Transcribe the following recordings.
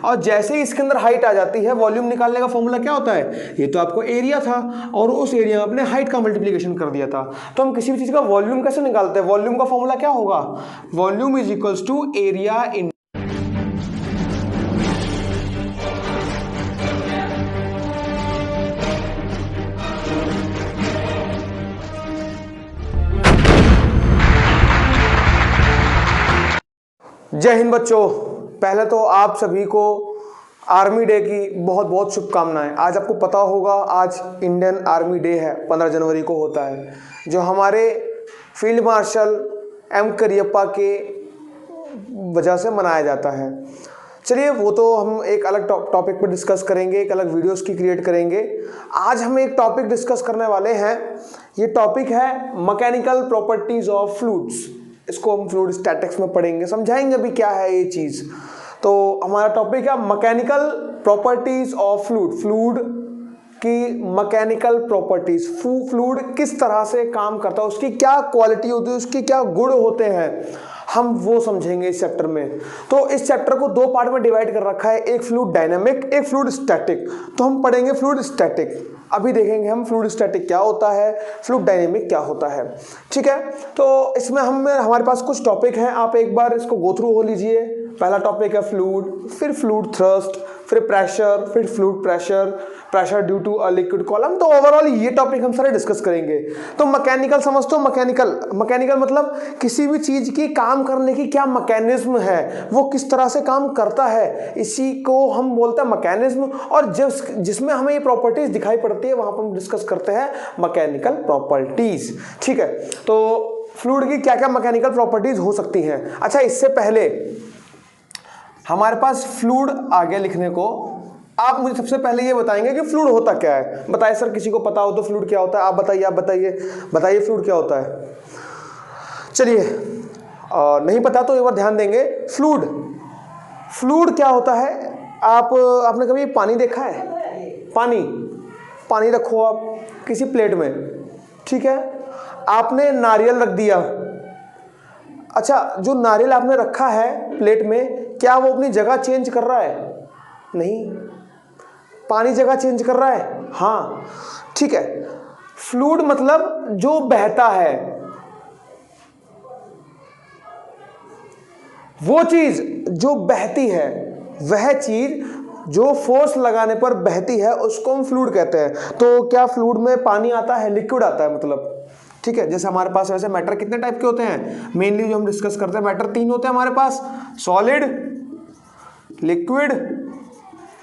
और जैसे ही इसके अंदर हाइट आ जाती है, वॉल्यूम निकालने का फॉर्मूला क्या होता है? ये तो आपको एरिया था और उस एरिया में अपने हाइट का मल्टीप्लिकेशन कर दिया था। तो हम किसी भी चीज का वॉल्यूम कैसे निकालते हैं? वॉल्यूम का फॉर्मूला क्या होगा? Volume is equals to area in जय हिंद बच्चों। पहले तो आप सभी को आर्मी डे की बहुत बहुत शुभकामनाएं। आज आपको पता होगा आज इंडियन आर्मी डे है, 15 जनवरी को होता है, जो हमारे फील्ड मार्शल एम करियप्पा के वजह से मनाया जाता है। चलिए वो तो हम एक अलग टॉपिक पर डिस्कस करेंगे, एक अलग वीडियोस की क्रिएट करेंगे। आज हम एक टॉपिक डिस्कस करने वाले हैं। ये टॉपिक है मैकेनिकल प्रॉपर्टीज ऑफ फ्लूइड्स। इसको हम फ्लूइड स्टैटिक्स में पढ़ेंगे, समझाएंगे अभी क्या है ये चीज़। तो हमारा टॉपिक है mechanical properties of fluid. Fluid की मैकेनिकल प्रॉपर्टीज, फ्लूइड किस तरह से काम करता है, उसकी क्या क्वालिटी होती है, उसके क्या गुण होते हैं, हम वो समझेंगे इस चैप्टर में। तो इस चैप्टर को दो पार्ट में डिवाइड कर रखा है, एक फ्लूइड डायनामिक, एक फ्लूइड स्टैटिक। तो हम पढ़ेंगे फ्लूइड स्टैटिक। अभी देखेंगे हम फ्लूइड स्टैटिक क्या होता है, फ्लूइड डायनेमिक क्या होता है। ठीक है, तो इसमें हमारे पास कुछ टॉपिक हैं, आप एक बार इसको गो थ्रू हो लीजिए। पहला टॉपिक है फ्लूइड, फिर फ्लूइड थ्रस्ट, फिर प्रेशर, फिर fluid pressure, pressure due to a liquid column. तो ओवरऑल ये टॉपिक हम सारे डिस्कस करेंगे। तो मैकेनिकल समझते हो? मैकेनिकल मतलब किसी भी चीज की काम करने की क्या मैकेनिज्म है, वो किस तरह से काम करता है, इसी को हम बोलते हैं मैकेनिज्म। और जिसमें हमें ये प्रॉपर्टीज दिखाई पड़ती है वहां पर हम डिस्कस करते हैं मैकेनिकल प्रॉपर्टीज। ठीक है, तो फ्लूइड की क्या क्या मैकेनिकल प्रॉपर्टीज हो सकती हैं। अच्छा, इससे पहले हमारे पास फ्लूइड आगे लिखने को, आप मुझे सबसे पहले ये बताएंगे कि फ्लूइड होता क्या है। बताइए सर, किसी को पता हो तो फ्लूइड क्या होता है? आप बताइए फ्लूइड क्या होता है। चलिए, नहीं पता तो एक बार ध्यान देंगे। फ्लूइड क्या होता है? आपने कभी पानी देखा है? पानी रखो आप किसी प्लेट में, ठीक है, आपने नारियल रख दिया। अच्छा, जो नारियल आपने रखा है प्लेट में, क्या वो अपनी जगह चेंज कर रहा है? नहीं। पानी जगह चेंज कर रहा है? हाँ, ठीक है। फ्लूइड मतलब जो बहता है, वो चीज जो बहती है, वह चीज जो फोर्स लगाने पर बहती है, उसको हम फ्लूइड कहते हैं। तो क्या फ्लूइड में पानी आता है? लिक्विड आता है मतलब। ठीक है, जैसे हमारे पास वैसे मैटर कितने टाइप के होते हैं मेनली जो हम डिस्कस करते हैं? मैटर 3 होते हैं हमारे पास, सॉलिड, लिक्विड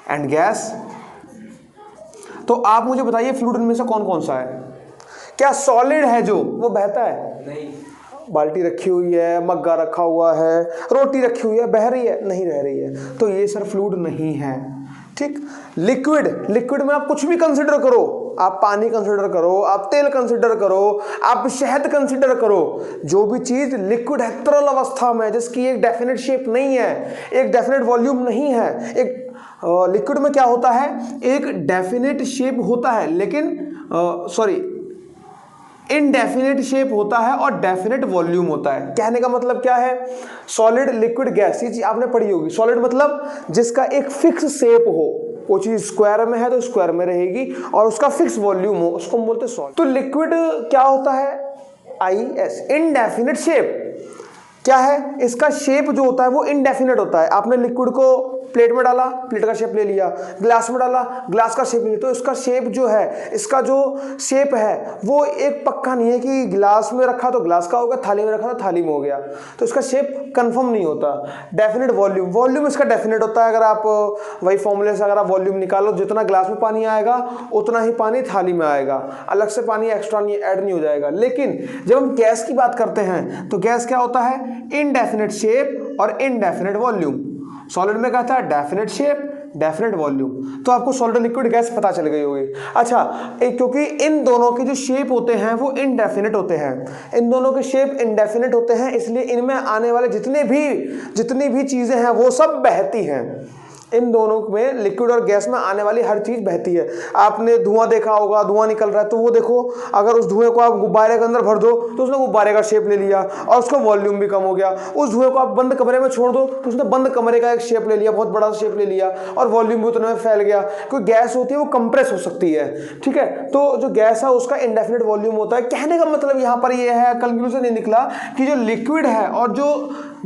एंड गैस। तो आप मुझे बताइए फ्लूइड में से कौन कौन सा है? क्या सॉलिड है जो वो बहता है? नहीं। बाल्टी रखी हुई है, मग्गा रखा हुआ है, रोटी रखी हुई है, बह रही है? नहीं रह रही है, तो ये सर फ्लूइड नहीं है। ठीक। लिक्विड में आप कुछ भी कंसिडर करो, आप पानी कंसिडर करो, आप तेल कंसिडर करो, आप शहद कंसिडर करो, जो भी चीज लिक्विड है, तरल अवस्था में, जिसकी एक डेफिनेट शेप नहीं है, एक डेफिनेट वॉल्यूम नहीं है। एक लिक्विड में क्या होता है? एक डेफिनेट शेप होता है, लेकिन इनडेफिनेट शेप होता है और डेफिनेट वॉल्यूम होता है। कहने का मतलब क्या है? सॉलिड, लिक्विड, गैस, ये चीज आपने पढ़ी होगी। सॉलिड मतलब जिसका एक फिक्स शेप हो, वो चीज स्क्वायर में है तो स्क्वायर में रहेगी, और उसका फिक्स वॉल्यूम हो, उसको हम बोलते हैं सॉलिड। तो लिक्विड क्या होता है? IS, indefinite shape. क्या है? इसका शेप जो होता है वो इनडेफिनेट होता है। आपने लिक्विड को प्लेट में डाला, प्लेट का शेप ले लिया, ग्लास में डाला, ग्लास का शेप ले लिया, तो इसका शेप जो है, इसका जो शेप है वो एक पक्का नहीं है कि ग्लास में रखा तो ग्लास का होगा, थाली में रखा तो थाली में हो गया, तो इसका शेप कंफर्म नहीं होता। डेफिनेट वॉल्यूम इसका डेफिनेट होता है। अगर आप वही फॉर्मूले से अगर आप वॉल्यूम निकालो, जितना ग्लास में पानी आएगा उतना ही पानी थाली में आएगा, अलग से पानी एक्स्ट्रा नहीं ऐड नहीं हो जाएगा। लेकिन जब हम गैस की बात करते हैं तो गैस क्या होता है? इनडेफिनेट शेप और इनडेफिनेट वॉल्यूम। सॉलिड में क्या था? Definite shape, definite volume. तो आपको सॉलिड लिक्विड गैस पता चल गई होगी। अच्छा, क्योंकि इन दोनों के जो शेप होते हैं वो इनडेफिनेट होते हैं, इन दोनों के शेप इनडेफिनेट होते हैं, इसलिए इनमें आने वाले जितनी भी चीजें हैं वो सब बहती हैं। इन दोनों में, लिक्विड और गैस में आने वाली हर चीज़ बहती है। आपने धुआं देखा होगा, धुआं निकल रहा है तो वो देखो, अगर उस धुएं को आप गुब्बारे के अंदर भर दो तो उसने गुब्बारे का शेप ले लिया और उसका वॉल्यूम भी कम हो गया। उस धुएं को आप बंद कमरे में छोड़ दो तो उसने बंद कमरे का एक शेप ले लिया, बहुत बड़ा शेप ले लिया और वॉल्यूम भी उतने में फैल गया। कोई गैस होती है वो कंप्रेस हो सकती है, ठीक है। तो जो गैस है उसका इंडेफिनिट वॉल्यूम होता है। कहने का मतलब यहाँ पर ये है, कंक्लूजन ये निकला कि जो लिक्विड है और जो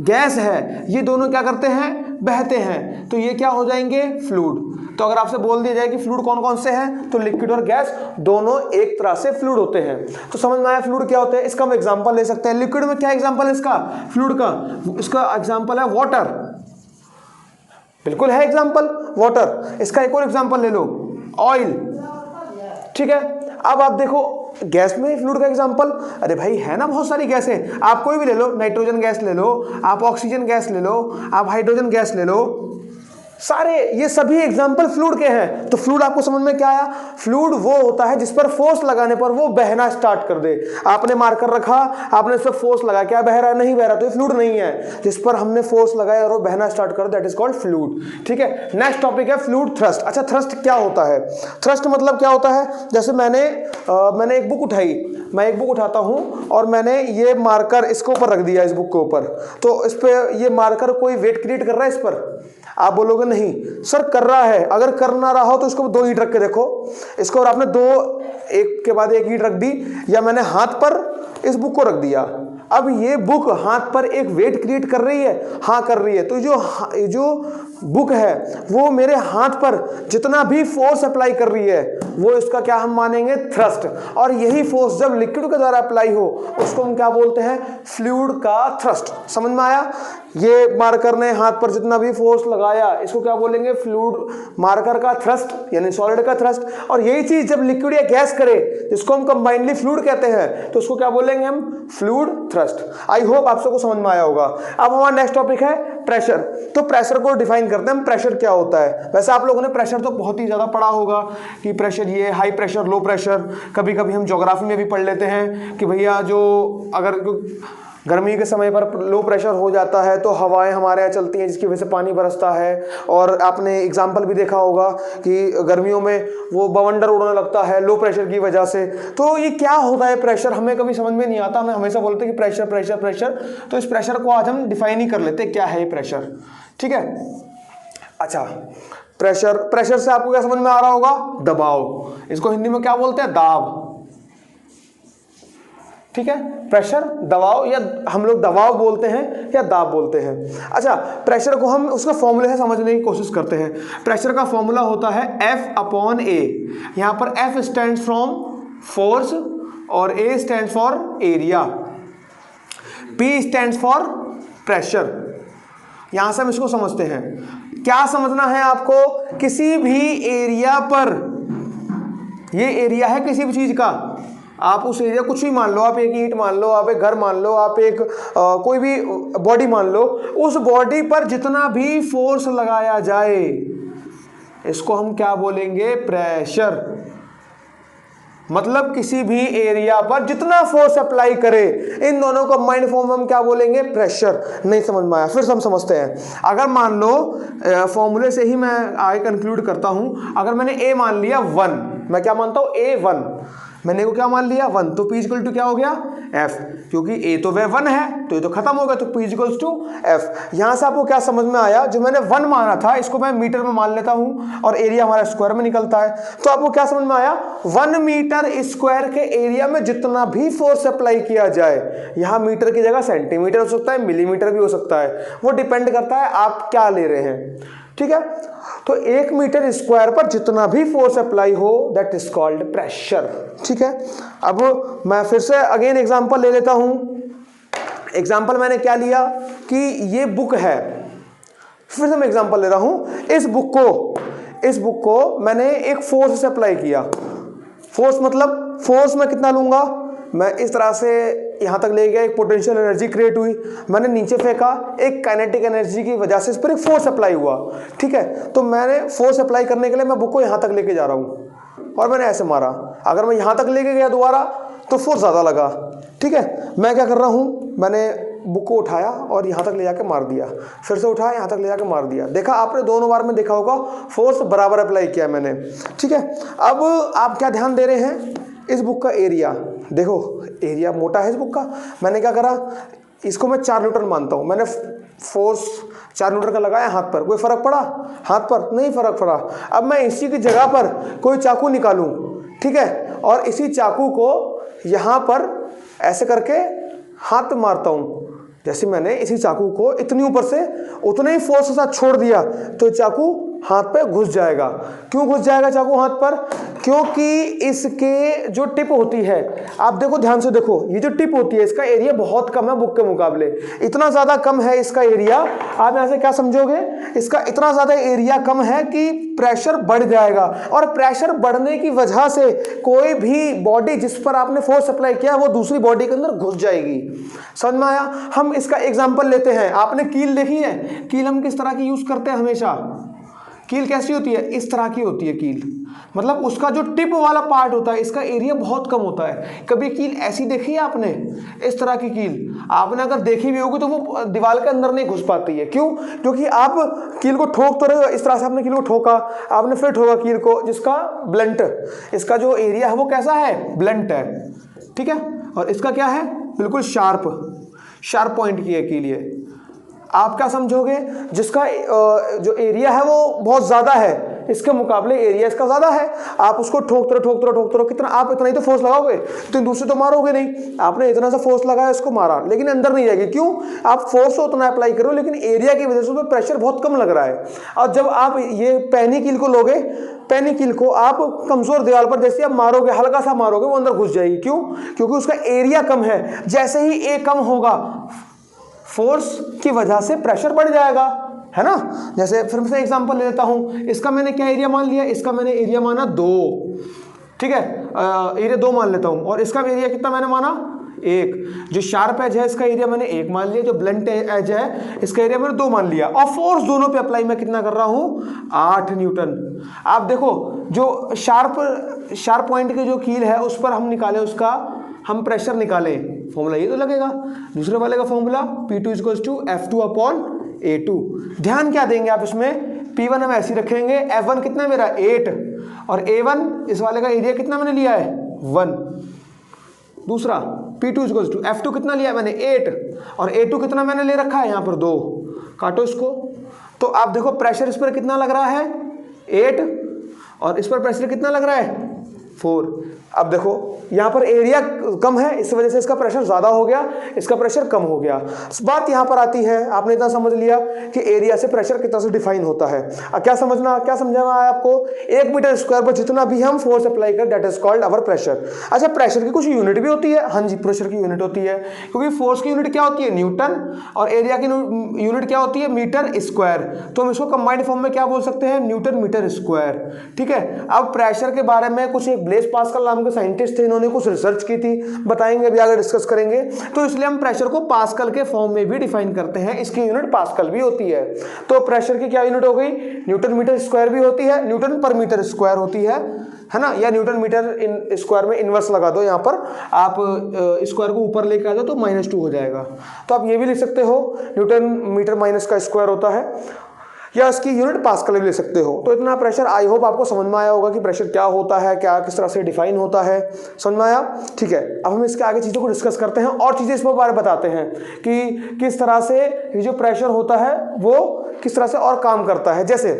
गैस है ये दोनों क्या करते हैं, बहते हैं। तो ये क्या हो जाएंगे, फ्लूइड। तो अगर आपसे बोल दिया जाए कि फ्लूइड कौन कौन से हैं, तो लिक्विड और गैस दोनों एक तरह से फ्लूइड होते हैं। तो समझ में आया फ्लूइड क्या होते हैं। इसका हम एग्जांपल ले सकते हैं। लिक्विड में क्या एग्जांपल है इसका, फ्लूइड का, इसका एग्जांपल है वाटर, बिल्कुल है एग्जांपल वाटर। इसका एक और एग्जांपल ले लो, ऑयल, ठीक है। अब आप देखो गैस में फ्लूइड का एग्जांपल, अरे भाई है ना बहुत सारी गैसें, आप कोई भी ले लो, नाइट्रोजन गैस ले लो, आप ऑक्सीजन गैस ले लो, आप हाइड्रोजन गैस ले लो, सारे ये सभी एग्जाम्पल फ्लूइड के हैं। तो फ्लूइड आपको समझ में क्या आया, फ्लूइड वो होता है जिस पर फोर्स लगाने पर वो बहना स्टार्ट कर दे। आपने मार्कर रखा, आपने उस पर फोर्स लगा, क्या बह रहा है, नहीं बह रहा, तो ये फ्लूइड नहीं है। जिस पर हमने फोर्स लगाया और वो बहना स्टार्ट कर, दैट इज कॉल्ड फ्लूइड, ठीक है। नेक्स्ट टॉपिक है फ्लूइड थ्रस्ट। अच्छा, थ्रस्ट क्या होता है, थ्रस्ट मतलब क्या होता है, जैसे मैंने एक बुक उठाई, मैं एक बुक उठाता हूं और मैंने ये मार्कर इसके ऊपर रख दिया, इस बुक के ऊपर, तो इस पर ये मार्कर कोई वेट क्रिएट कर रहा है इस पर, आप बोलोगे नहीं सर कर रहा है। अगर कर ना रहा हो तो इसको दो ईंट रख के देखो, इसको और आपने दो एक के बाद एक ईंट रख दी, या मैंने हाथ पर इस बुक को रख दिया, अब ये बुक हाथ पर एक वेट क्रिएट कर रही है, हाँ कर रही है। तो जो बुक है वो मेरे हाथ पर जितना भी फोर्स अप्लाई कर रही है वो इसका क्या हम मानेंगे, थ्रस्ट। और यही फोर्स जब लिक्विड के द्वारा अप्लाई हो उसको हम क्या बोलते हैं, फ्लूइड का थ्रस्ट। समझ में आया। ये मार्कर ने हाथ पर जितना भी फोर्स लगाया इसको क्या बोलेंगे, फ्लूइड, मार्कर का थ्रस्ट यानी सॉलिड का थ्रस्ट। और यही चीज जब लिक्विड या गैस करे जिसको हम कंबाइनली फ्लूइड कहते हैं तो उसको क्या बोलेंगे हम, फ्लूइड थ्रस्ट। आई होप आप सबको समझ में आया होगा। अब हमारा नेक्स्ट टॉपिक है प्रेशर। तो प्रेशर को डिफाइन करते हैं, प्रेशर क्या होता है। वैसे आप लोगों ने प्रेशर तो बहुत ही ज्यादा पढ़ा होगा कि प्रेशर ये हाई प्रेशर, लो प्रेशर। कभी कभी हम ज्योग्राफी में भी पढ़ लेते हैं कि भैया जो अगर गर्मी के समय पर लो प्रेशर हो जाता है तो हवाएं हमारे यहाँ चलती हैं जिसकी वजह से पानी बरसता है। और आपने एग्जाम्पल भी देखा होगा कि गर्मियों में वो बवंडर उड़ने लगता है लो प्रेशर की वजह से। तो ये क्या होता है प्रेशर, हमें कभी समझ में नहीं आता, हमें हमेशा बोलते हैं कि प्रेशर प्रेशर प्रेशर। तो इस प्रेशर को आज हम डिफाइन ही कर लेते हैं क्या है ये प्रेशर, ठीक है। अच्छा, प्रेशर से आपको क्या समझ में आ रहा होगा, दबाव। इसको हिंदी में क्या बोलते हैं, दाब, ठीक है। प्रेशर, दबाव, या हम लोग दबाव बोलते हैं या दाब बोलते हैं। अच्छा, प्रेशर को हम उसका फॉर्मूले से समझने की कोशिश करते हैं। प्रेशर का फॉर्मूला होता है F/A। यहां पर F स्टैंड्स फ्रॉम फोर्स और A stands for area, P stands for pressure. यहां से हम इसको समझते हैं। क्या समझना है आपको, किसी भी एरिया पर, ये एरिया है किसी भी चीज का, आप उस एरिया कुछ भी मान लो, आप एक ईंट मान लो, आप एक घर मान लो, आप एक कोई भी बॉडी मान लो, उस बॉडी पर जितना भी फोर्स लगाया जाए इसको हम क्या बोलेंगे, प्रेशर। मतलब किसी भी एरिया पर जितना फोर्स अप्लाई करे, इन दोनों को कंबाइंड फॉर्म में हम क्या बोलेंगे, प्रेशर। नहीं समझ में आया, फिर से हम समझते हैं। अगर मान लो फॉर्मूले से ही मैं आगे कंक्लूड करता हूं, अगर मैंने ए मान लिया 1, मैं क्या मानता हूं, A1, मैंने को क्या मान लिया 1, तो P इक्वल टू क्या हो गया, F, क्योंकि A तो वह 1 है तो ये तो खत्म हो गया, तो P इक्वल टू F। यहां से आपको क्या समझ में आया, जो मैंने 1 माना था इसको मैं मीटर में मान लेता हूं और एरिया हमारा स्क्वायर में निकलता है। तो आपको क्या समझ में आया, 1 मीटर स्क्वायर के एरिया में जितना भी फोर्स अप्लाई किया जाए, यहां मीटर की जगह सेंटीमीटर हो सकता है, मिलीमीटर भी हो सकता है, वो डिपेंड करता है आप क्या ले रहे हैं, ठीक है। तो 1 मीटर स्क्वायर पर जितना भी फोर्स अप्लाई हो दैट इज कॉल्ड प्रेशर, ठीक है। अब मैं फिर से अगेन एग्जांपल ले लेता हूं। एग्जांपल मैंने क्या लिया कि ये बुक है, फिर से मैं एग्जांपल ले रहा हूं। इस बुक को मैंने एक फोर्स से अप्लाई किया। फोर्स मतलब फोर्स मैं कितना लूंगा, मैं इस तरह से यहां तक ले गया, एक पोटेंशियल एनर्जी क्रिएट हुई, मैंने नीचे फेंका, एक काइनेटिक एनर्जी की वजह से इस पर एक फोर्स अप्लाई हुआ, ठीक है। तो मैंने फोर्स अप्लाई करने के लिए मैं बुक को यहां तक लेके जा रहा हूं और मैंने ऐसे मारा। अगर मैं यहां तक लेके गया दोबारा तो फोर्स ज्यादा लगा, ठीक है। मैं क्या कर रहा हूं, मैंने बुक को उठाया और यहाँ तक ले जाके मार दिया, फिर से उठाया यहाँ तक ले जाके मार दिया। देखा आपने, दोनों बार में देखा होगा फोर्स बराबर अप्लाई किया मैंने, ठीक है। अब आप क्या ध्यान दे रहे हैं, इस बुक का एरिया देखो, एरिया मोटा है इस बुक का। मैंने क्या करा, इसको मैं 4 न्यूटन मानता हूँ। मैंने फोर्स 4 न्यूटन का लगाया हाथ पर, कोई फर्क पड़ा? हाथ पर नहीं फर्क पड़ा। अब मैं इसी की जगह पर कोई चाकू निकालूं, ठीक है, और इसी चाकू को यहाँ पर ऐसे करके हाथ मारता हूँ। जैसे मैंने इसी चाकू को इतनी ऊपर से उतने ही फोर्स के साथ छोड़ दिया तो चाकू हाथ पे घुस जाएगा। क्यों घुस जाएगा चाकू हाथ पर? क्योंकि इसके जो टिप होती है, आप देखो ध्यान से देखो, ये जो टिप होती है इसका एरिया बहुत कम है बुक के मुकाबले। इतना ज़्यादा कम है इसका एरिया, आप यहाँ से क्या समझोगे, इसका इतना ज़्यादा एरिया कम है कि प्रेशर बढ़ जाएगा, और प्रेशर बढ़ने की वजह से कोई भी बॉडी जिस पर आपने फोर्स अप्लाई किया वो दूसरी बॉडी के अंदर घुस जाएगी। समझ में आया? हम इसका एग्जाम्पल लेते हैं। आपने कील देखी है? कील हम किस तरह की यूज़ करते हैं हमेशा? कील कैसी होती है? इस तरह की होती है कील, मतलब उसका जो टिप वाला पार्ट होता है इसका एरिया बहुत कम होता है। कभी कील ऐसी देखी है आपने? इस तरह की कील आपने अगर देखी भी होगी तो वो दीवार के अंदर नहीं घुस पाती है। क्यों? क्योंकि आप कील को ठोक तो रहे हो, इस तरह से आपने कील को ठोका, आपने फिर ठोका कील को, जिसका ब्लंट, इसका जो एरिया है वो कैसा है? ब्लंट है, ठीक है। और इसका क्या है? बिल्कुल शार्प पॉइंट की है कील ये। आप क्या समझोगे, जिसका जो एरिया है वो बहुत ज़्यादा है, इसके मुकाबले एरिया इसका ज़्यादा है, आप उसको ठोकते रहो, कितना आप इतना ही तो फोर्स लगाओगे, तो दूसरे तो मारोगे नहीं। आपने इतना सा फोर्स लगाया, इसको मारा, लेकिन अंदर नहीं जाएगी। क्यों? आप फोर्स तो उतना अप्लाई करो, लेकिन एरिया की वजह से उसमें प्रेशर बहुत कम लग रहा है। और जब आप ये पैनी कील को लोगे, पैनी कील को आप कमज़ोर दीवार पर जैसे आप मारोगे, हल्का सा मारोगे, वो अंदर घुस जाएगी। क्यों? क्योंकि उसका एरिया कम है। जैसे ही ए कम होगा, फोर्स की वजह से प्रेशर बढ़ जाएगा, है ना। जैसे फिर से एग्जांपल ले लेता हूं, इसका मैंने क्या एरिया मान लिया? इसका मैंने एरिया माना 2, ठीक है, एरिया 2 मान लेता हूं। और इसका एरिया कितना मैंने माना? 1। जो शार्प एज है इसका एरिया मैंने 1 मान लिया, जो ब्लंट एज है इसका एरिया मैंने 2 मान लिया। और फोर्स दोनों पे अप्लाई मैं कितना कर रहा हूं? 8 न्यूटन। आप देखो, जो शार्प पॉइंट की जो कील है उस पर हम निकाले, उसका हम प्रेशर निकालें, फॉर्मूला ये तो लगेगा। दूसरे वाले का फॉर्मूला P2 = F2/A2। ध्यान क्या देंगे आप इसमें? P1 हम ऐसे रखेंगे, F1 कितना है मेरा? 8, और A1 इस वाले का एरिया कितना मैंने लिया है? 1। दूसरा P2 = F2 कितना लिया है मैंने? 8, और A2 कितना मैंने ले रखा है यहाँ पर? 2। काटो इसको, तो आप देखो प्रेशर इस पर कितना लग रहा है? 8, और इस पर प्रेशर कितना लग रहा है? 4। अब देखो यहाँ पर एरिया कम है, इस वजह से इसका प्रेशर ज़्यादा हो गया, इसका प्रेशर कम हो गया। बात यहाँ पर आती है, आपने इतना समझ लिया कि एरिया से प्रेशर कितना से डिफाइन होता है। अब क्या समझना है आपको? 1 मीटर स्क्वायर पर जितना भी हम फोर्स अप्लाई कर, that is called our pressure. अच्छा, प्रेशर की कुछ यूनिट भी होती है? हाँ जी, प्रेशर की यूनिट होती है, क्योंकि फोर्स की यूनिट क्या होती है? न्यूटन, और एरिया की यूनिट क्या होती है? Metre square. तो हम इसको कंबाइंड फॉर्म में क्या बोल सकते हैं? न्यूटन मीटर स्क्वायर, ठीक है। अब प्रेशर के बारे में कुछ एक ब्लेस पास्कल नाम के साइंटिस्ट थे, इन्होंने कुछ रिसर्च की थी, बताएंगे अभी आगे डिस्कस करेंगे। तो इसलिए हम प्रेशर को पास्कल के फॉर्म में भी डिफाइन करते हैं, इसकी यूनिट पास्कल भी होती है। तो प्रेशर की क्या यूनिट हो गई? न्यूटन मीटर स्क्वायर भी होती है, न्यूटन पर मीटर स्क्वायर होती है ना, या न्यूटन मीटर स्क्वायर में इनवर्स लगा दो, यहाँ पर आप स्क्वायर को ऊपर लेके आ जाओ तो -2 हो जाएगा। तो आप ये भी लिख सकते हो, न्यूटन मीटर माइनस का स्क्वायर होता है, या इसकी यूनिट पास्कल भी ले सकते हो। तो इतना प्रेशर, आई होप आपको समझ में आया होगा कि प्रेशर क्या होता है, क्या किस तरह से डिफाइन होता है। समझ में आया? ठीक है, अब हम इसके आगे चीज़ों को डिस्कस करते हैं और चीज़ें इस बारे में बताते हैं कि किस तरह से ये जो प्रेशर होता है वो किस तरह से और काम करता है। जैसे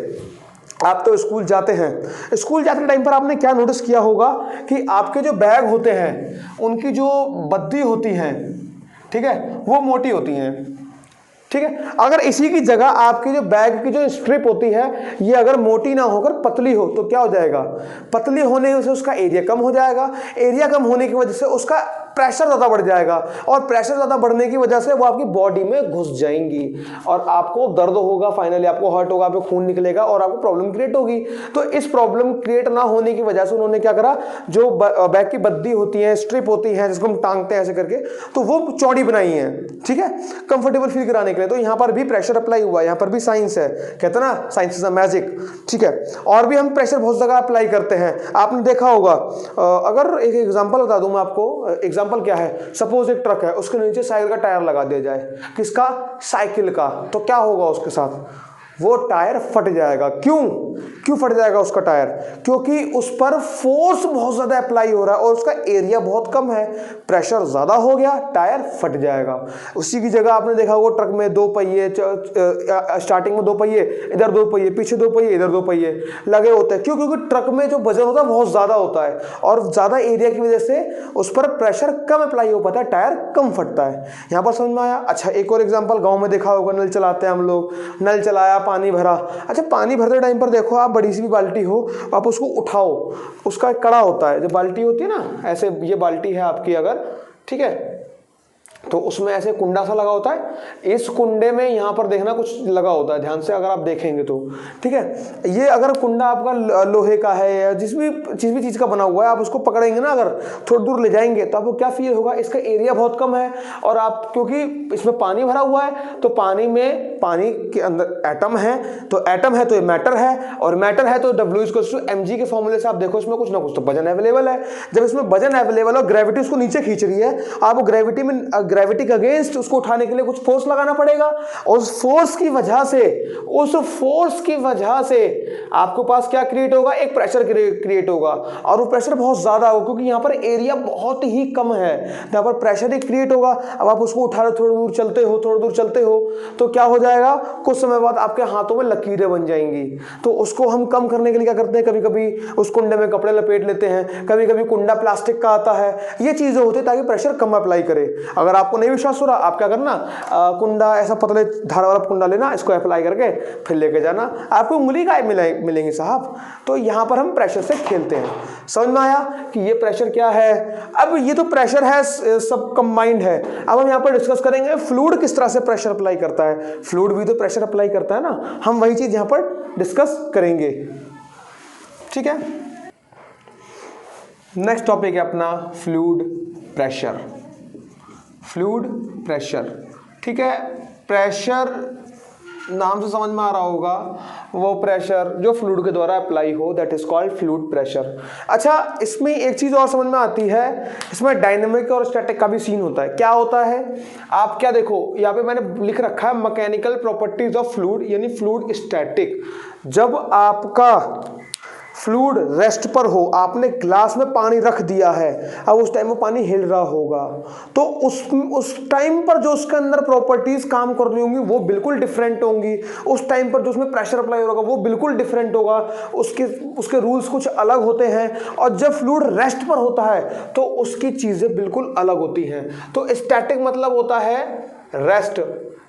आप तो स्कूल जाते हैं, स्कूल जाते टाइम पर आपने क्या नोटिस किया होगा कि आपके जो बैग होते हैं उनकी जो बद्दी होती हैं, ठीक है, वो मोटी होती हैं, ठीक है। अगर इसी की जगह आपकी जो बैग की जो स्ट्रिप होती है ये अगर मोटी ना होकर पतली हो तो क्या हो जाएगा? पतली होने से उसका एरिया कम हो जाएगा, एरिया कम होने की वजह से उसका प्रेशर ज़्यादा बढ़ जाएगा, और प्रेशर ज़्यादा बढ़ने की वजह से वो आपकी बॉडी में घुस जाएंगी और आपको दर्द होगा, फाइनली आपको हर्ट होगा, आपको खून निकलेगा और आपको प्रॉब्लम क्रिएट होगी। तो इस प्रॉब्लम क्रिएट ना होने की वजह से उन्होंने क्या करा, जो बैग की बद्दी होती है, स्ट्रिप होती है जिसको हम टांगते हैं ऐसे करके, तो वो चौड़ी बनाई है, ठीक है, कंफर्टेबल फील कराने के लिए। तो यहाँ पर भी प्रेशर अप्लाई हुआ है, यहाँ पर भी साइंस है, कहते हैं ना साइंस इज अ मैजिक, ठीक है। और भी हम प्रेशर बहुत जगह अप्लाई करते हैं, आपने देखा होगा। अगर एक एग्जांपल बता दूं मैं आपको, एग्जांपल एग्जांपल क्या है, सपोज एक ट्रक है, उसके नीचे साइकिल का टायर लगा दिया जाए, किसका, साइकिल का, तो क्या होगा उसके साथ, वो टायर फट जाएगा। क्यों फट जाएगा उसका टायर, क्योंकि उस पर फोर्स बहुत ज्यादा अप्लाई हो रहा है और उसका एरिया बहुत कम है, प्रेशर ज्यादा हो गया, टायर फट जाएगा। उसी की जगह आपने देखा होगा ट्रक में 2 पहिए, स्टार्टिंग में 2 पहिए, इधर 2 पहिए, पीछे 2 पहिए, इधर 2 पहिए लगे होते हैं। क्योंकि ट्रक में जो वजन होता है बहुत ज्यादा होता है और ज्यादा एरिया की वजह से उस पर प्रेशर कम अप्लाई हो पाता है, टायर कम फटता है। यहां पर समझ में आया। अच्छा, एक और एग्जांपल, गांव में देखा होगा, नल चलाते हैं हम लोग, नल चलाया, पानी भरा। अच्छा, पानी भरते टाइम पर देखो आप, बड़ी सी भी बाल्टी हो, आप उसको उठाओ, उसका एक कड़ा होता है, जो बाल्टी होती है ना, ऐसे ये बाल्टी है आपकी अगर, ठीक है, तो उसमें ऐसे कुंडा सा लगा होता है, इस कुंडे में यहां पर देखना कुछ लगा होता है, ध्यान से अगर आप देखेंगे तो, ठीक है। ये अगर कुंडा आपका लोहे का है या जिस भी चीज का बना हुआ है, आप उसको पकड़ेंगे ना, अगर थोड़ी दूर ले जाएंगे तो आपको क्या फील होगा, इसका एरिया बहुत कम है और आप, क्योंकि इसमें पानी भरा हुआ है, तो पानी के अंदर एटम है, तो एटम है तो ये मैटर है, और मैटर है तो W=mg के फॉर्मूले से आप देखो इसमें कुछ ना कुछ तो वजन अवेलेबल है। जब इसमें वजन अवेलेबल और ग्रेविटी उसको नीचे खींच रही है, आपको ग्रेविटी के अगेंस्ट उसको उठाने के लिए कुछ फोर्स लगाना पड़ेगा, और उस फोर्स की वजह से आपके पास क्या क्रिएट होगा, एक प्रेशर क्रिएट होगा, और वो प्रेशर बहुत ज्यादा होगा क्योंकि यहां पर एरिया बहुत ही कम है, यहां पर प्रेशर ही क्रिएट होगा। अब आप उसको उठा रहे, थोड़ी दूर चलते हो तो क्या हो जाएगा, कुछ समय बाद आपके हाथों में लकीरें बन जाएंगी। तो उसको हम कम करने के लिए क्या करते हैं, कभी कभी उस कुंडे में कपड़े लपेट लेते हैं, कभी कभी कुंडा प्लास्टिक का आता है, ये चीजें होती है ताकि प्रेशर कम अप्लाई करे। अगर आपको नहीं विश्वास हो रहा, आप क्या करना, कुंडा ऐसा पतले धार वाला कुंडा लेना, इसको अप्लाई करके फिर लेके जाना, आपको उंगली का मिलेंगे साहब। तो यहां पर हम प्रेशर से खेलते हैं। समझ में आया कि ये प्रेशर क्या है। अब ये तो प्रेशर है, सब कंबाइंड है। अब हम यहां पर डिस्कस करेंगे फ्लूइड किस तरह से प्रेशर अप्लाई करता है। फ्लूइड भी तो प्रेशर अप्लाई करता है ना, हम वही चीज यहां पर डिस्कस करेंगे, ठीक है। नेक्स्ट टॉपिक है अपना फ्लूइड प्रेशर। ठीक है। प्रेशर नाम से समझ में आ रहा होगा, वो प्रेशर जो फ्लूइड के द्वारा अप्लाई हो, that is called fluid pressure. अच्छा, इसमें एक चीज और समझ में आती है, इसमें डायनेमिक और स्टैटिक का भी सीन होता है। क्या होता है, आप क्या देखो, यहाँ पे मैंने लिख रखा है मैकेनिकल प्रॉपर्टीज ऑफ फ्लूइड, यानी फ्लूइड स्टैटिक। जब आपका फ्लूइड रेस्ट पर हो, आपने ग्लास में पानी रख दिया है, अब उस टाइम में पानी हिल रहा होगा, तो उस टाइम पर जो उसके अंदर प्रॉपर्टीज काम कर रही होंगी वो बिल्कुल डिफरेंट होंगी। उस टाइम पर जो उसमें प्रेशर अप्लाई होगा वो बिल्कुल डिफरेंट होगा, उसके रूल्स कुछ अलग होते हैं। और जब फ्लूइड रेस्ट पर होता है तो उसकी चीजें बिल्कुल अलग होती हैं। तो स्टैटिक मतलब होता है रेस्ट,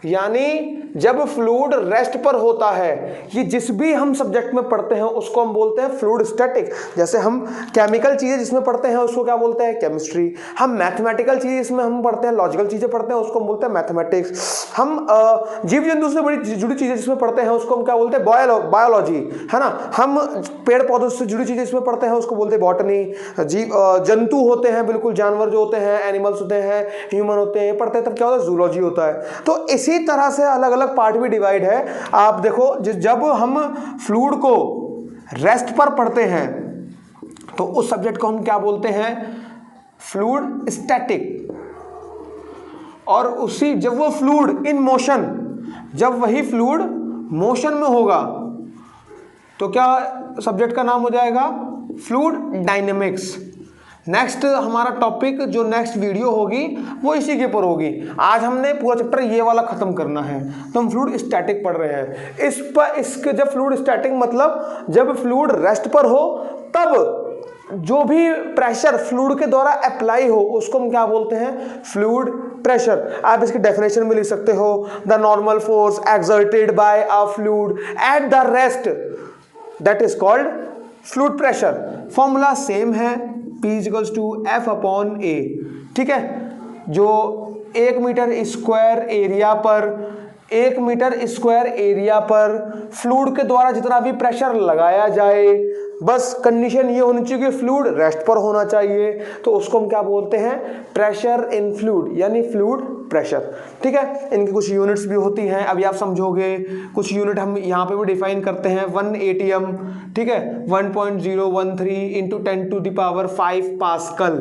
यानी जब फ्लूइड रेस्ट पर होता है, ये जिस भी हम सब्जेक्ट में पढ़ते हैं उसको हम बोलते हैं फ्लूइड स्टैटिक। जैसे हम केमिकल चीजें जिसमें पढ़ते हैं उसको क्या बोलते हैं, केमिस्ट्री। हम मैथमेटिकल चीजें जिसमें हम पढ़ते हैं, लॉजिकल चीजें पढ़ते हैं, उसको हम बोलते हैं मैथमेटिक्स। हम जीव जंतु से बड़ी जुड़ी चीजें जिसमें पढ़ते हैं उसको हम क्या बोलते हैं, बायोलॉजी, है ना। हम पेड़ पौधों से जुड़ी चीजें जिसमें पढ़ते हैं उसको बोलते हैं बॉटनी। जंतु होते हैं, बिल्कुल जानवर जो होते हैं, एनिमल्स होते हैं, ह्यूमन होते हैं, पढ़ते हैं, तब क्या होता है, जूलॉजी होता है। तो इसी तरह से अलग अलग पार्ट भी डिवाइड है। आप देखो, जब हम फ्लूइड को रेस्ट पर पढ़ते हैं तो उस सब्जेक्ट को हम क्या बोलते हैं, फ्लूइड स्टैटिक। और उसी जब वो फ्लूइड इन मोशन, जब वही फ्लूइड मोशन में होगा तो क्या सब्जेक्ट का नाम हो जाएगा, फ्लूइड डायनेमिक्स। नेक्स्ट हमारा टॉपिक, जो नेक्स्ट वीडियो होगी वो इसी के ऊपर होगी। आज हमने पूरा चैप्टर ये वाला खत्म करना है, तो हम फ्लूइड स्टैटिक पढ़ रहे हैं। इसके जब फ्लूइड स्टैटिक मतलब जब फ्लूइड रेस्ट पर हो, तब जो भी प्रेशर फ्लूइड के द्वारा अप्लाई हो उसको हम क्या बोलते हैं, फ्लूइड प्रेशर। आप इसकी डेफिनेशन भी लिख सकते हो, the normal force exerted by a fluid at the rest, that is called fluid pressure. Formula same है, P=F/A। ठीक है, जो 1 मीटर स्क्वायर एरिया पर फ्लूइड के द्वारा जितना भी प्रेशर लगाया जाए, बस कंडीशन ये होनी चाहिए कि फ्लूइड रेस्ट पर होना चाहिए, तो उसको हम क्या बोलते हैं, प्रेशर इन फ्लूइड, यानी फ्लूइड प्रेशर। ठीक है, इनकी कुछ यूनिट्स भी होती हैं, अभी आप समझोगे। कुछ यूनिट हम यहाँ पे भी डिफाइन करते हैं, 1 ATM, ठीक है, 1.013 × 10⁵ पास्कल,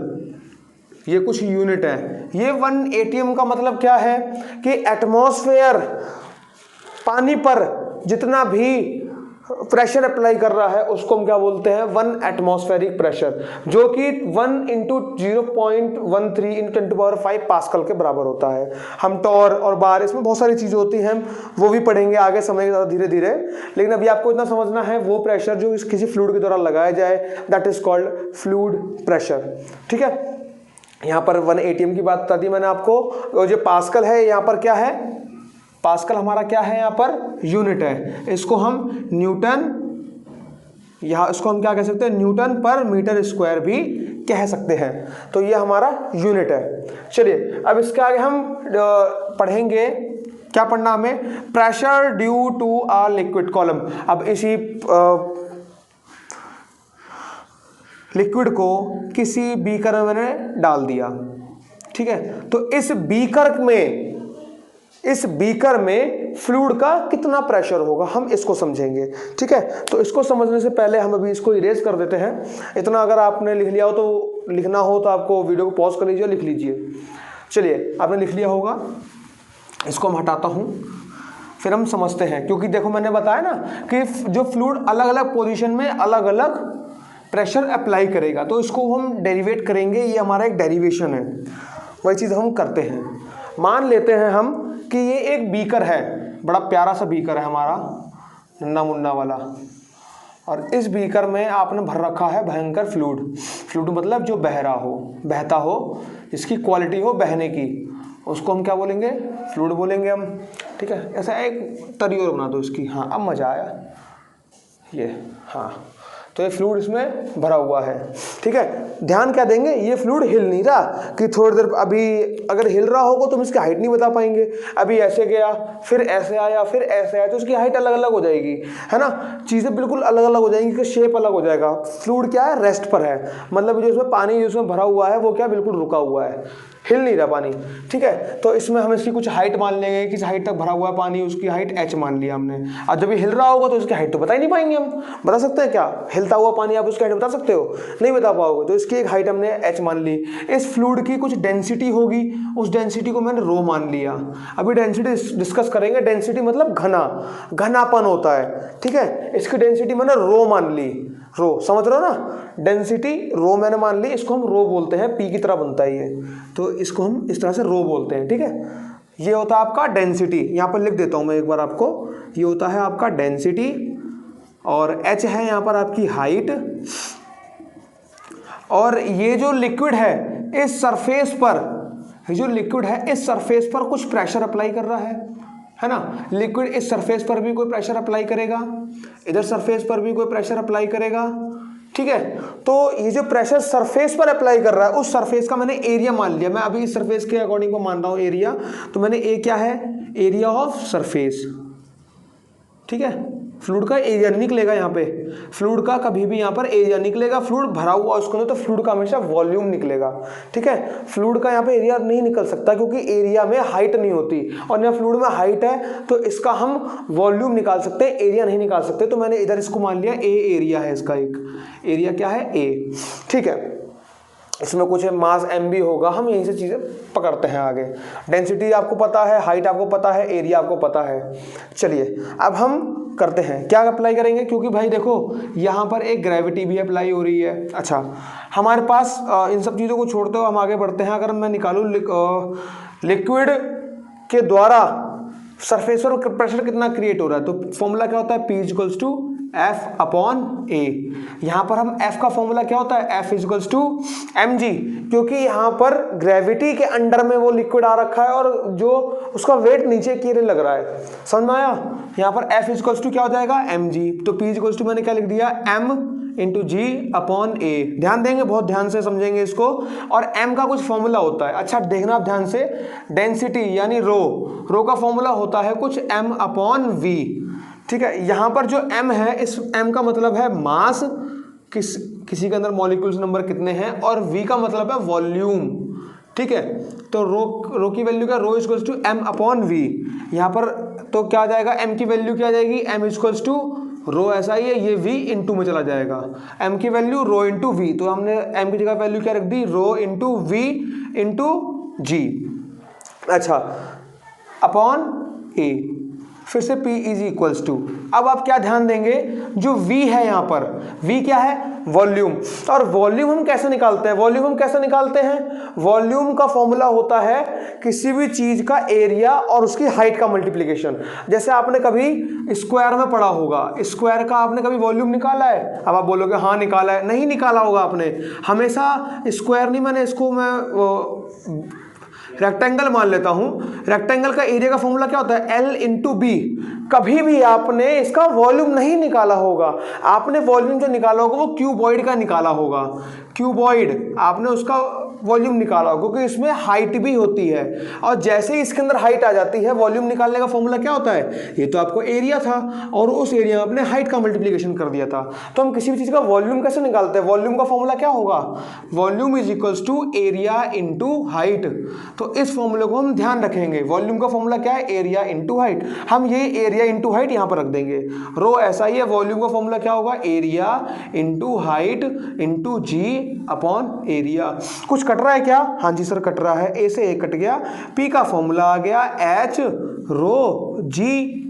ये कुछ यूनिट है। ये 1 atm का मतलब क्या है कि एटमॉस्फेयर पानी पर जितना भी प्रेशर अप्लाई कर रहा है उसको हम क्या बोलते हैं, 1 एटमॉस्फेरिक प्रेशर, जो कि 1 इंटू 0.13 इंटू 10⁵ पास्कल के बराबर होता है। हम टॉर और बार, इसमें बहुत सारी चीज़ें होती हैं, वो भी पढ़ेंगे आगे समय के साथ धीरे धीरे। लेकिन अभी आपको इतना समझना है, वो प्रेशर जो किसी फ्लूइड के द्वारा लगाया जाए that is called fluid pressure. ठीक है, यहाँ पर 1 atm की बात बता दी मैंने आपको। और जो पास्कल है यहाँ पर क्या है, पास्कल हमारा क्या है, यहाँ पर यूनिट है। इसको हम न्यूटन, यहाँ इसको हम क्या कह सकते हैं, न्यूटन पर मीटर स्क्वायर भी कह सकते हैं। तो ये हमारा यूनिट है। चलिए अब इसके आगे हम पढ़ेंगे, क्या पढ़ना हमें, pressure due to a liquid column. अब इसी लिक्विड को किसी बीकर में मैंने डाल दिया। ठीक है, तो इस बीकर में फ्लूइड का कितना प्रेशर होगा, हम इसको समझेंगे। ठीक है, तो इसको समझने से पहले हम अभी इसको इरेज कर देते हैं। इतना अगर आपने लिख लिया हो तो, लिखना हो तो आपको वीडियो को पॉज कर लीजिए, लिख लीजिए। चलिए, आपने लिख लिया होगा, इसको हम हटाता हूँ, फिर हम समझते हैं। क्योंकि देखो मैंने बताया ना कि जो फ्लूइड अलग अलग पोजीशन में अलग अलग प्रेशर अप्लाई करेगा, तो इसको हम डेरिवेट करेंगे। ये हमारा एक डेरिवेशन है, वही चीज़ हम करते हैं। मान लेते हैं हम कि ये एक बीकर है, बड़ा प्यारा सा बीकर है हमारा, नन्ना मुन्ना वाला, और इस बीकर में आपने भर रखा है भयंकर फ्लूइड। फ्लूइड मतलब जो बह रहा हो, बहता हो, जिसकी क्वालिटी हो बहने की, उसको हम क्या बोलेंगे, फ्लूइड बोलेंगे हम। ठीक है, ऐसा एक तरी और बना दो इसकी। हाँ, अब मज़ा आया ये। हाँ, तो ये फ्लूइड इसमें भरा हुआ है। ठीक है, ध्यान क्या देंगे, ये फ्लूइड हिल नहीं रहा कि थोड़ी देर, अभी अगर हिल रहा होगा तो हम इसकी हाइट नहीं बता पाएंगे। अभी ऐसे गया, फिर ऐसे आया, फिर ऐसे आया, तो इसकी हाइट अलग अलग हो जाएगी, है ना, चीज़ें बिल्कुल अलग अलग हो जाएंगी, इसका शेप अलग हो जाएगा। फ्लूइड क्या है, रेस्ट पर है, मतलब जो इसमें पानी जो इसमें भरा हुआ है वो क्या बिल्कुल रुका हुआ है, हिल नहीं रहा पानी। ठीक है, तो इसमें हम इसकी कुछ हाइट मान लेंगे, किस हाइट तक भरा हुआ है पानी, उसकी हाइट h मान लिया हमने। अब जब ये हिल रहा होगा तो इसकी हाइट तो बता ही नहीं पाएंगे हम। बता सकते हैं क्या, हिलता हुआ पानी आप उसकी हाइट बता सकते हो, नहीं बता पाओगे। तो इसकी एक हाइट हमने h मान ली। इस फ्लूइड की कुछ डेंसिटी होगी, उस डेंसिटी को मैंने रो मान लिया। अभी डेंसिटी डिस्कस करेंगे। डेंसिटी मतलब घना, घनापन होता है। ठीक है, इसकी डेंसिटी मैंने रो मान ली, रो, समझ रहे हो ना, डेंसिटी रो मैंने मान ली, इसको हम रो बोलते हैं, पी की तरह बनता है ये, तो इसको हम इस तरह से रो बोलते हैं। ठीक है, ये होता है आपका डेंसिटी, यहाँ पर लिख देता हूँ मैं एक बार आपको, ये होता है आपका डेंसिटी, और h है यहाँ पर आपकी हाइट। और ये जो लिक्विड है इस सरफेस पर, जो लिक्विड है इस सरफेस पर कुछ प्रेशर अप्लाई कर रहा है ना। लिक्विड इस सरफेस पर भी कोई प्रेशर अप्लाई करेगा, इधर सरफेस पर भी कोई प्रेशर अप्लाई करेगा। ठीक है, तो ये जो प्रेशर सरफेस पर अप्लाई कर रहा है, उस सरफेस का मैंने एरिया मान लिया। मैं अभी इस सरफेस के अकॉर्डिंग को मान रहा हूँ एरिया, तो मैंने ए क्या है, एरिया ऑफ सरफेस। ठीक है, फ्लूइड का एरिया नहीं निकलेगा यहाँ पे, फ्लूइड का कभी भी यहाँ पर एरिया निकलेगा, फ्लूइड भरा हुआ उसको, तो फ्लूइड का हमेशा वॉल्यूम निकलेगा। ठीक है, फ्लूइड का यहाँ पे एरिया नहीं निकल सकता क्योंकि एरिया में हाइट नहीं होती, और यहाँ फ्लूइड में हाइट है तो इसका हम वॉल्यूम निकाल सकते हैं, एरिया नहीं निकाल सकते। तो मैंने इधर इसको मान लिया ए एरिया है इसका, एक एरिया क्या है ए। ठीक है, इसमें कुछ मास एम भी होगा, हम यहीं से चीज़ें पकड़ते हैं आगे। डेंसिटी आपको पता है, हाइट आपको पता है, एरिया आपको पता है। चलिए अब हम करते हैं, क्या अप्लाई करेंगे, क्योंकि भाई देखो यहाँ पर एक ग्रेविटी भी अप्लाई हो रही है। अच्छा, हमारे पास इन सब चीज़ों को छोड़ते हुए हम आगे बढ़ते हैं। अगर मैं निकालूँ लिक्विड के द्वारा सरफेस पर प्रेशर कितना क्रिएट हो रहा है, तो फॉर्मूला क्या होता है, P equals to F upon A। यहाँ पर हम F का फॉर्मूला क्या होता है, F इक्वल्स टू mg, क्योंकि यहाँ पर ग्रेविटी के अंडर में वो लिक्विड आ रखा है और जो उसका वेट नीचे की ओर लग रहा है। समझ में आया, यहाँ पर F इक्वल्स टू क्या हो जाएगा, mg। तो P इक्वल्स टू मैंने क्या लिख दिया, m इंटू जी अपॉन ए। ध्यान देंगे, बहुत ध्यान से समझेंगे इसको। और m का कुछ फॉर्मूला होता है, अच्छा देखना आप ध्यान से, डेंसिटी यानी रो का फॉर्मूला होता है कुछ m अपॉन v। ठीक है, यहाँ पर जो m है, इस m का मतलब है मास, किसी के अंदर मॉलिक्यूल्स नंबर कितने हैं, और v का मतलब है वॉल्यूम। ठीक है, तो रो की वैल्यू क्या, rho equals to m upon v। यहाँ पर तो क्या आ जाएगा, m की वैल्यू क्या आ जाएगी, m इक्वल्स टू रो ऐसा ही है, ये v इंटू में चला जाएगा, m की वैल्यू रो इंटू वी, तो हमने m की जगह वैल्यू क्या रख दी, रो इंटू वी इंटू जी, अच्छा अपॉन a, फिर से P इज इक्वल्स टू, अब आप क्या ध्यान देंगे, जो V है यहाँ पर, V क्या है, वॉल्यूम, और वॉल्यूम हम कैसे निकालते हैं, वॉल्यूम हम कैसे निकालते हैं, वॉल्यूम का फॉर्मूला होता है किसी भी चीज का एरिया और उसकी हाइट का मल्टीप्लिकेशन। जैसे आपने कभी स्क्वायर में पढ़ा होगा, स्क्वायर का आपने कभी वॉल्यूम निकाला है, अब आप बोलोगे हाँ निकाला है, नहीं निकाला होगा आपने, हमेशा स्क्वायर नहीं, मैंने इसको मैं रेक्टेंगल मान लेता हूं, रेक्टेंगल का एरिया का फॉर्मूला क्या होता है, L इंटू बी, कभी भी आपने इसका वॉल्यूम नहीं निकाला होगा, आपने वॉल्यूम जो निकाला होगा वो क्यूबॉइड का निकाला होगा, क्यूबॉइड आपने उसका वॉल्यूम निकाला होगा, क्योंकि इसमें हाइट भी होती है, और जैसे ही इसके अंदर हाइट आ जाती है, वॉल्यूम निकालने का फॉर्मूला क्या होता है, ये तो आपको एरिया था और उस एरिया में अपने हाइट का मल्टीप्लिकेशन कर दिया था। तो हम किसी भी चीज का वॉल्यूम कैसे निकालते हैं, वॉल्यूम का फॉर्मूला क्या होगा, volume is equals to area into height, तो इस फॉर्मूले को हम ध्यान रखेंगे, वॉल्यूम का फॉर्मूला क्या है, एरिया इंटू हाइट, हम ये एरिया इंटू हाइट यहां पर रख देंगे, रो ऐसा ही है, वॉल्यूम का फॉर्मूला क्या होगा, एरिया इंटू हाइट इंटू जी अपॉन एरिया। कुछ कट रहा है क्या, हाँ जी सर कट रहा है, ए से ए कट गया, पी का फॉर्मूला आ गया एच रो जी,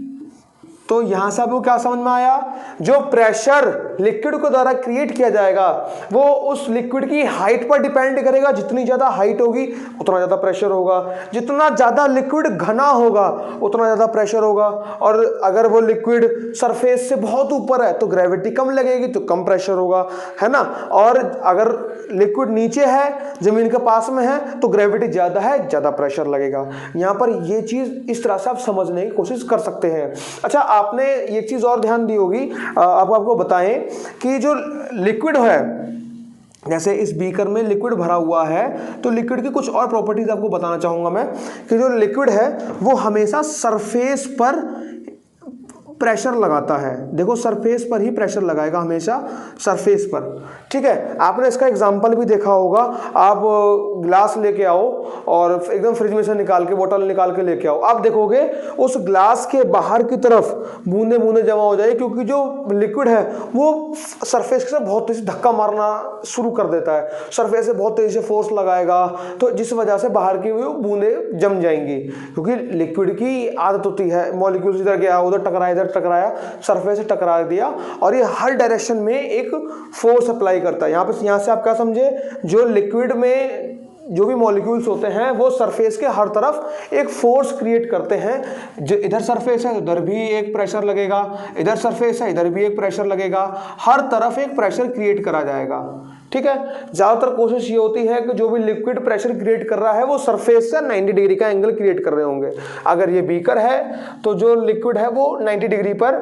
तो यहां से आपको क्या समझ में आया, जो प्रेशर लिक्विड को द्वारा क्रिएट किया जाएगा वो उस लिक्विड की हाइट पर डिपेंड करेगा, जितनी ज्यादा हाइट होगी उतना ज्यादा प्रेशर होगा, जितना ज्यादा लिक्विड घना होगा उतना ज्यादा प्रेशर होगा, और अगर वो लिक्विड सरफेस से बहुत ऊपर है तो ग्रेविटी कम लगेगी तो कम प्रेशर होगा, है ना, और अगर लिक्विड नीचे है जमीन के पास में है तो ग्रेविटी ज्यादा है, ज्यादा प्रेशर लगेगा। यहां पर ये चीज इस तरह से आप समझने की कोशिश कर सकते हैं। अच्छा, आपने एक चीज और ध्यान दी होगी, आपको बताएं कि जो लिक्विड है, जैसे इस बीकर में लिक्विड भरा हुआ है, तो लिक्विड की कुछ और प्रॉपर्टीज आपको बताना चाहूंगा मैं, कि जो लिक्विड है वो हमेशा सरफेस पर प्रेशर लगाता है, देखो सरफेस पर ही प्रेशर लगाएगा, हमेशा सरफेस पर, ठीक है। आपने इसका एग्जांपल भी देखा होगा, आप ग्लास लेके आओ और एकदम फ्रिज में से निकाल के, बोतल निकाल के लेके आओ, आप देखोगे उस ग्लास के बाहर की तरफ बूंदे बूंदे जमा हो जाए, क्योंकि जो लिक्विड है वो सरफेस से बहुत तेजी से धक्का मारना शुरू कर देता है, सरफेस से बहुत तेजी से फोर्स लगाएगा, तो जिस वजह से बाहर की वो बूंदे जम जाएंगी, क्योंकि लिक्विड की आदत होती है, मॉलिक्यूल्स इधर गया उधर टकराया, इधर टकराया, सरफेस से टकरा दिया, और ये हर डायरेक्शन में एक फोर्स अप्लाई करता है। यहाँ से आप क्या समझे, जो लिक्विड में जो भी मॉलिक्यूल्स होते हैं वो सरफेस के हर तरफ एक फोर्स क्रिएट करते हैं, जो इधर सरफेस है उधर भी एक प्रेशर लगेगा, इधर सरफेस है इधर भी एक प्रेशर लगेगा, हर तरफ एक प्रेशर क्रिएट करा जाएगा, ठीक है। ज्यादातर कोशिश ये होती है कि जो भी लिक्विड प्रेशर क्रिएट कर रहा है वो सरफेस से 90 डिग्री का एंगल क्रिएट कर रहे होंगे। अगर ये बीकर है तो जो लिक्विड है वो 90 डिग्री पर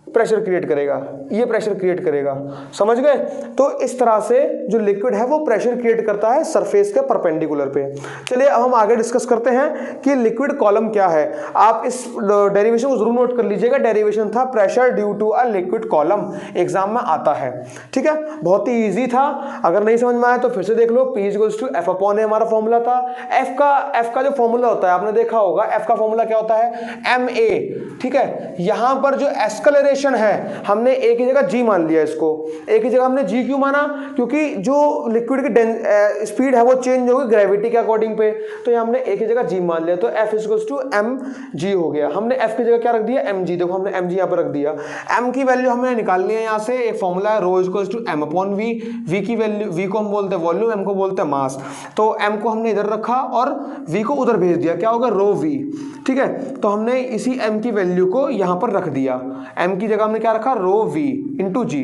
प्रेशर क्रिएट करेगा, ये प्रेशर क्रिएट करेगा, समझ गए। तो इस तरह से जो लिक्विड है वो प्रेशर क्रिएट करता है सरफेस के परपेंडिकुलर पे। चलिए अब हम आगे डिस्कस करते हैं कि लिक्विड कॉलम क्या है। आप इस डेरिवेशन को जरूर नोट कर लीजिएगा, डेरिवेशन था pressure due to a liquid column, exam में आता है, ठीक है, बहुत ही ईजी था। अगर नहीं समझ में आया तो फिर से देख लो, P equals to F upon A हमारा फॉर्मूला था। F का जो फॉर्मूला होता है आपने देखा होगा, F का फॉर्मूला क्या होता है, ma, ठीक है। यहां पर जो एस्केलरेशन है हमने एक ही जगह g मान लिया, इसको एक ही जगह हमने g क्यों माना, क्योंकि जो लिक्विड की स्पीड है वो चेंज होगी ग्रेविटी के अकॉर्डिंग पे, तो यहाँ हमने एक ही जगह g मान लिया, तो F इक्वल्स टू mg हो गया। हमने F की जगह क्या रख दिया, mg, देखो हमने mg यहाँ पर रख दिया। m की वैल्यू हमने निकालनी है यहाँ से, एक फॉर्मूला है rho equals to m upon v, v की वैल्यू, v को हम बोलते हैं वॉल्यूम, m को बोलते हैं मास, तो m को हमने इधर रखा और v को उधर भेज दिया, क्या होगा रो v, ठीक है। तो हमने इसी m की वैल्यू को यहाँ पर रख दिया, m की जगह हमने क्या रखा, rho v into G,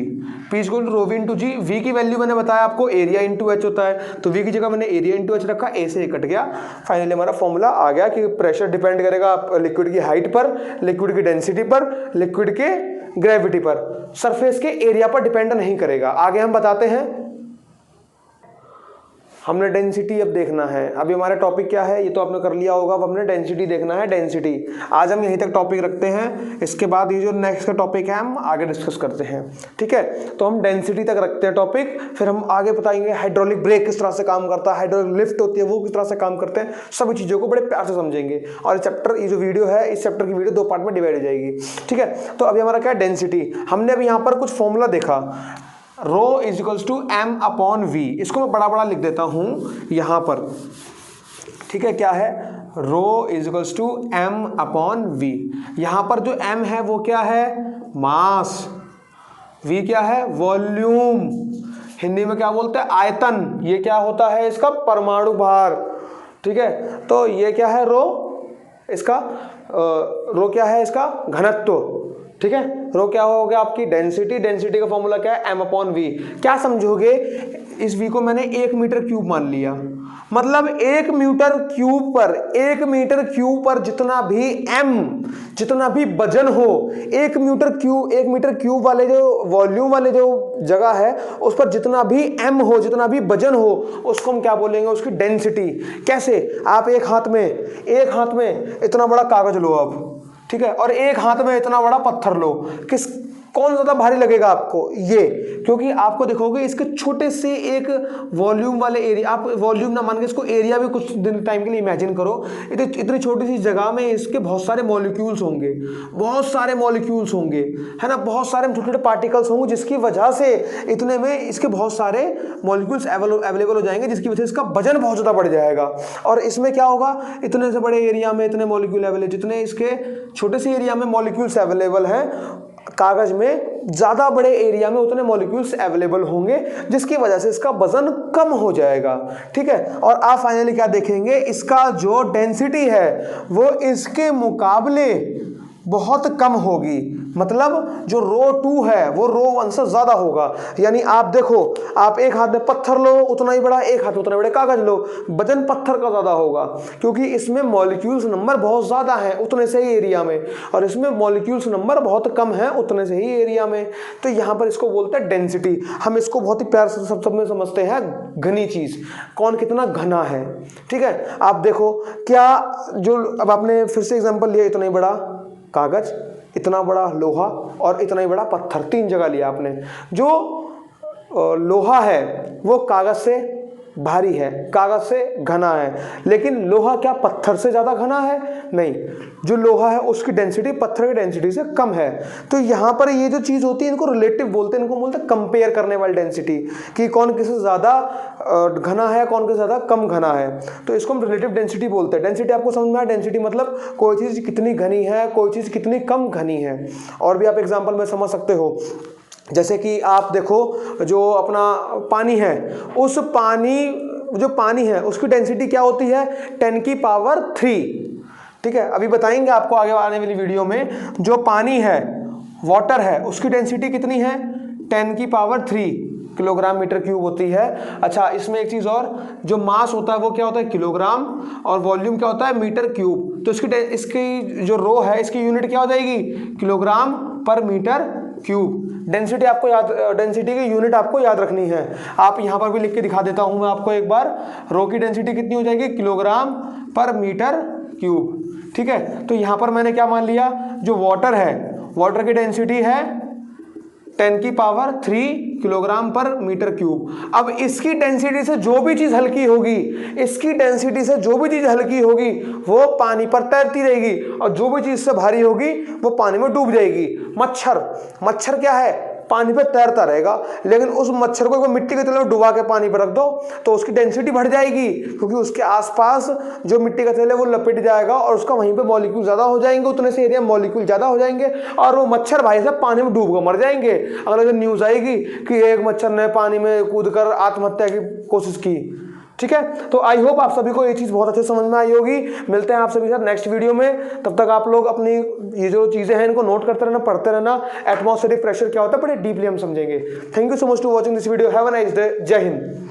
P equal to rho v into G. v की वैल्यू मैंने बताया आपको एरिया इंटू h होता है, तो v की जगह मैंने एरिया इंटू h रखा, a से a कट गया। फाइनली हमारा फॉर्मूला आ गया कि प्रेशर डिपेंड करेगा लिक्विड की हाइट पर, लिक्विड की डेंसिटी पर, लिक्विड के ग्रेविटी पर, सरफेस के एरिया पर डिपेंड नहीं करेगा। आगे हम बताते हैं। हमने डेंसिटी अब देखना है। अभी हमारा टॉपिक क्या है, ये तो आपने कर लिया होगा। अब हमने डेंसिटी देखना है, डेंसिटी। आज हम यहीं तक टॉपिक रखते हैं, इसके बाद ये जो नेक्स्ट का टॉपिक है हम आगे डिस्कस करते हैं, ठीक है। तो हम डेंसिटी तक रखते हैं टॉपिक, फिर हम आगे बताएंगे हाइड्रोलिक ब्रेक किस तरह से काम करता है, हाइड्रोलिक लिफ्ट होती है वो किस तरह से काम करते हैं, सभी चीज़ों को बड़े प्यार से समझेंगे। और चैप्टर, ये जो वीडियो है, इस चैप्टर की वीडियो 2 पार्ट में डिवाइड हो जाएगी, ठीक है। तो अभी हमारा क्या है, डेंसिटी। हमने अभी यहाँ पर कुछ फॉर्मूला देखा, rho is equals to M upon V. इसको मैं बड़ा बड़ा लिख देता हूं यहां पर, ठीक है। क्या है, rho is equals to M upon V. यहां पर जो एम है वो क्या है, मास। वी क्या है, वॉल्यूम। हिंदी में क्या बोलते हैं, आयतन। ये क्या होता है, इसका परमाणु भार, ठीक है। तो ये क्या है, रो, इसका रो क्या है, इसका घनत्व, ठीक है। रो क्या हो गया आपकी डेंसिटी। डेंसिटी का फॉर्मूला क्या है, एम अपॉन वी। क्या समझोगे, इस वी को मैंने 1 मीटर क्यूब मान लिया, मतलब 1 मीटर क्यूब पर, 1 मीटर क्यूब पर जितना भी एम, जितना भी वजन हो, 1 मीटर क्यूब वाले जो वॉल्यूम वाले जो जगह है उस पर जितना भी एम हो, जितना भी वजन हो, उसको हम क्या बोलेंगे, उसकी डेंसिटी। कैसे, आप एक हाथ में इतना बड़ा कागज लो आप, ठीक है, और एक हाथ में इतना बड़ा पत्थर लो, कौन ज्यादा भारी लगेगा आपको, ये। क्योंकि आपको देखोगे इसके छोटे से एक वॉल्यूम वाले एरिया, आप वॉल्यूम ना मान के इसको एरिया भी कुछ दिन टाइम के लिए इमेजिन करो। इतनी छोटी सी जगह में इसके बहुत सारे मॉलिक्यूल्स होंगे, है ना, बहुत सारे छोटे छोटे पार्टिकल्स होंगे, जिसकी वजह से इतने में इसके बहुत सारे मॉलिक्यूल्स अवेलेबल हो जाएंगे, जिसकी वजह से इसका वजन बहुत ज़्यादा बढ़ जाएगा। और इसमें क्या होगा, इतने से बड़े एरिया में इतने मॉलिक्यूल अवेलेबल, जितने इसके छोटे से एरिया में मॉलिक्यूल्स अवेलेबल हैं, कागज में ज्यादा बड़े एरिया में उतने मॉलिक्यूल्स अवेलेबल होंगे, जिसकी वजह से इसका वजन कम हो जाएगा, ठीक है। और आप फाइनली क्या देखेंगे, इसका जो डेंसिटी है वो इसके मुकाबले बहुत कम होगी। मतलब जो रो 2 है वो रो 1 से ज्यादा होगा। यानी आप देखो, आप एक हाथ में पत्थर लो उतना ही बड़ा, एक हाथ में उतना बड़े कागज लो, वजन पत्थर का ज्यादा होगा, क्योंकि इसमें मॉलिक्यूल्स नंबर बहुत ज्यादा है उतने से ही एरिया में, और इसमें मॉलिक्यूल्स नंबर बहुत कम है उतने से ही एरिया में। तो यहाँ पर इसको बोलते हैं डेंसिटी। हम इसको बहुत ही प्यार से सब में समझते हैं, घनी चीज, कौन कितना घना है, ठीक है। आप देखो, क्या जो अब आपने फिर से एग्जाम्पल लिया, इतना ही बड़ा कागज, इतना बड़ा लोहा और इतना ही बड़ा पत्थर, 3 जगह लिया आपने। जो लोहा है वो कागज से भारी है, कागज से घना है, लेकिन लोहा क्या पत्थर से ज्यादा घना है? नहीं, जो लोहा है उसकी डेंसिटी पत्थर की डेंसिटी से कम है। तो यहाँ पर ये जो चीज होती है इनको रिलेटिव बोलते हैं, इनको बोलते हैं कंपेयर करने वाली डेंसिटी, कि कौन किससे ज्यादा घना है, कौन किससे ज्यादा कम घना है। तो इसको हम रिलेटिव डेंसिटी बोलते हैं। डेंसिटी आपको समझ में आया, डेंसिटी मतलब कोई चीज कितनी घनी है, कोई चीज कितनी कम घनी है। और भी आप एग्जाम्पल में समझ सकते हो, जैसे कि आप देखो जो अपना पानी है, उस पानी है उसकी डेंसिटी क्या होती है, 10 की पावर 3, ठीक है। अभी बताएंगे आपको आगे आने वाली वीडियो में। जो पानी है, वाटर है, उसकी डेंसिटी कितनी है, 10 की पावर 3 किलोग्राम मीटर क्यूब होती है। अच्छा, इसमें एक चीज और, जो मास होता है वो क्या होता है, किलोग्राम, और वॉल्यूम क्या होता है, मीटर क्यूब। तो इसकी जो रो है इसकी यूनिट क्या हो जाएगी, किलोग्राम पर मीटर क्यूब। डेंसिटी आपको डेंसिटी की यूनिट आपको याद रखनी है। आप यहां पर भी लिख के दिखा देता हूं मैं आपको एक बार। रो की डेंसिटी कितनी हो जाएगी, किलोग्राम पर मीटर क्यूब, ठीक है। तो यहां पर मैंने क्या मान लिया, जो वाटर है, वाटर की डेंसिटी है 10 की पावर 3 किलोग्राम पर मीटर क्यूब। अब इसकी डेंसिटी से जो भी चीज हल्की होगी, वो पानी पर तैरती रहेगी, और जो भी चीज से भारी होगी वो पानी में डूब जाएगी। मच्छर क्या है, पानी पे तैरता रहेगा, लेकिन उस मच्छर को मिट्टी के तेल में डुबा के पानी पर रख दो तो उसकी डेंसिटी बढ़ जाएगी, क्योंकि उसके आसपास जो मिट्टी का तेल है वो लपेट जाएगा और उसका वहीं पे मॉलिक्यूल ज्यादा हो जाएंगे, उतने से एरिया मॉलिक्यूल ज्यादा हो जाएंगे, और वो मच्छर भाई साहब पानी में डूब कर मर जाएंगे। अगले दिन न्यूज आएगी कि एक मच्छर ने पानी में कूदकर आत्महत्या की कोशिश की, ठीक है। तो आई होप आप सभी को ये चीज बहुत अच्छे समझ में आई होगी। मिलते हैं आप सभी साथ नेक्स्ट वीडियो में। तब तक आप लोग अपनी ये जो चीजें हैं इनको नोट करते रहना, पढ़ते रहना। एटमॉस्फेरिक प्रेशर क्या होता है बड़े डीपली हम समझेंगे। Thank you so much to watching this video. Have a nice day. जय हिंद।